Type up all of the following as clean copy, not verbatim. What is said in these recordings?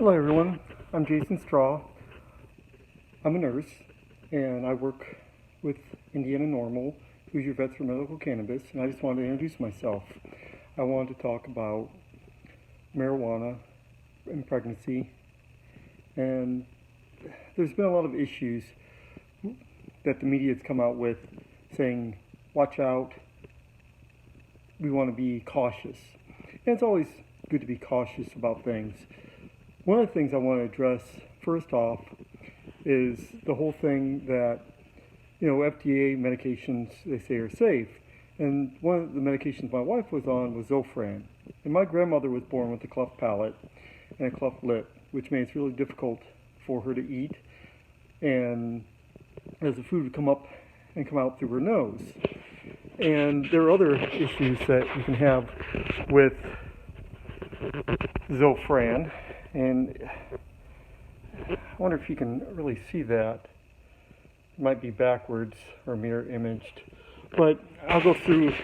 Hello everyone, I'm Jason Straw. I'm a nurse and I work with Indiana Normal, who's your vets for medical cannabis, and I just wanted to introduce myself. I wanted to talk about marijuana and pregnancy, and there's been a lot of issues that the media has come out with saying, watch out, we want to be cautious. And it's always good to be cautious about things. One of the things I want to address first off is the whole thing that, FDA medications, they say, are safe. And one of the medications my wife was on was Zofran. And my grandmother was born with a cleft palate and a cleft lip, which made it really difficult for her to eat. And as the food would come up and come out through her nose. And there are other issues that you can have with Zofran. And I wonder if you can really see that. It might be backwards or mirror imaged. But I'll go through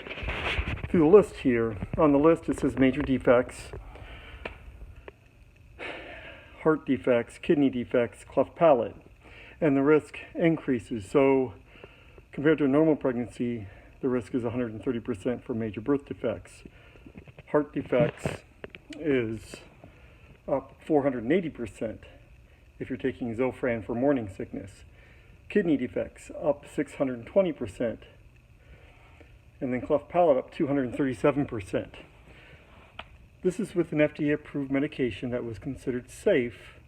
the list here. On the list it says major defects, heart defects, kidney defects, cleft palate. And the risk increases. So compared to a normal pregnancy, the risk is 130% for major birth defects. Heart defects is up 480% if you're taking Zofran for morning sickness. Kidney defects up 620%. And then cleft palate up 237%. This is with an FDA-approved medication that was considered safe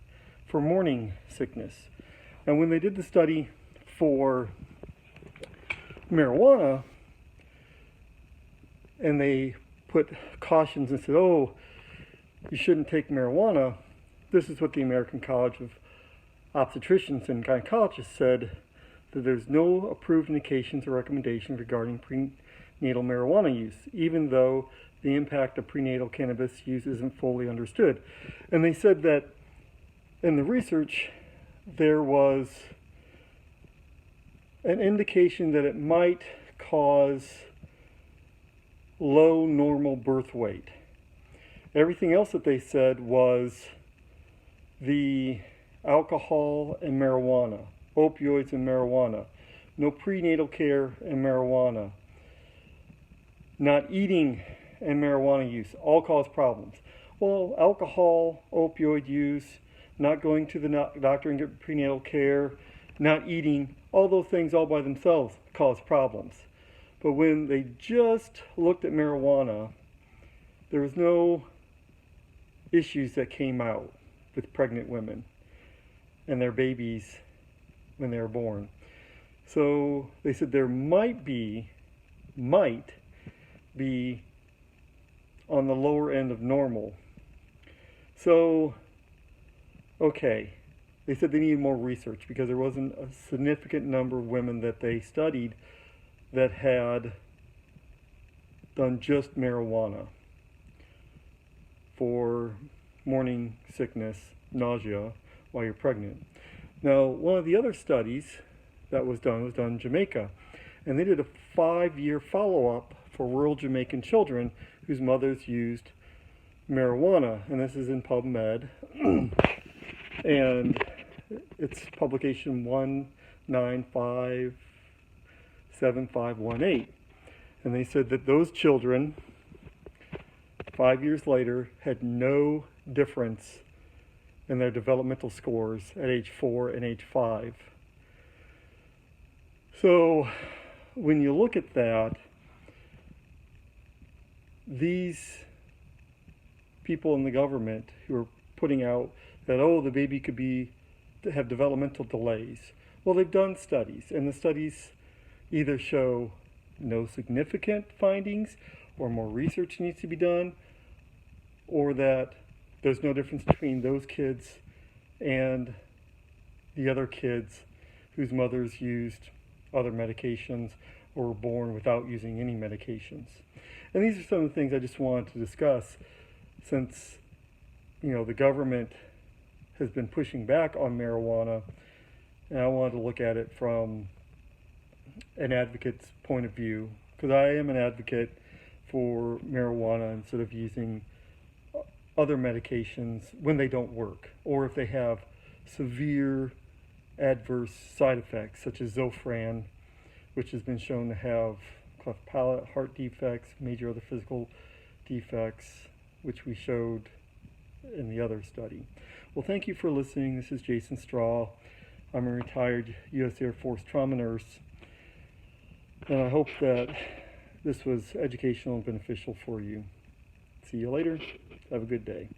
for morning sickness. And when they did the study for marijuana, and they put cautions and said, oh, you shouldn't take marijuana, this is what the American College of Obstetricians and Gynecologists said, that there's no approved indications or recommendations regarding prenatal marijuana use, even though the impact of prenatal cannabis use isn't fully understood. And they said that in the research, there was an indication that it might cause low normal birth weight. Everything else that they said was the alcohol and marijuana, opioids and marijuana, no prenatal care and marijuana, not eating and marijuana use, all cause problems. Well, alcohol, opioid use, not going to the doctor and get prenatal care, not eating, all those things all by themselves cause problems. But when they just looked at marijuana, there was no issues that came out with pregnant women and their babies when they were born. So they said there might be on the lower end of normal. So, okay, they said they needed more research because there wasn't a significant number of women that they studied that had done just marijuana for morning sickness, nausea, while you're pregnant. Now, one of the other studies that was done in Jamaica, and they did a 5-year follow-up for rural Jamaican children whose mothers used marijuana, and this is in PubMed, and it's publication 1957518, and they said that those children 5 years later had no difference in their developmental scores at age 4 and age 5. So when you look at that, these people in the government who are putting out that, oh, the baby could have developmental delays. Well, they've done studies, and the studies either show no significant findings, or more research needs to be done, or that there's no difference between those kids and the other kids whose mothers used other medications or were born without using any medications. And these are some of the things I just wanted to discuss, since the government has been pushing back on marijuana, and I wanted to look at it from an advocate's point of view, because I am an advocate for marijuana instead of using other medications when they don't work, or if they have severe adverse side effects, such as Zofran, which has been shown to have cleft palate, heart defects, major other physical defects, which we showed in the other study. Well, thank you for listening. This is Jason Straw. I'm a retired U.S. Air Force trauma nurse, and I hope that this was educational and beneficial for you. See you later. Have a good day.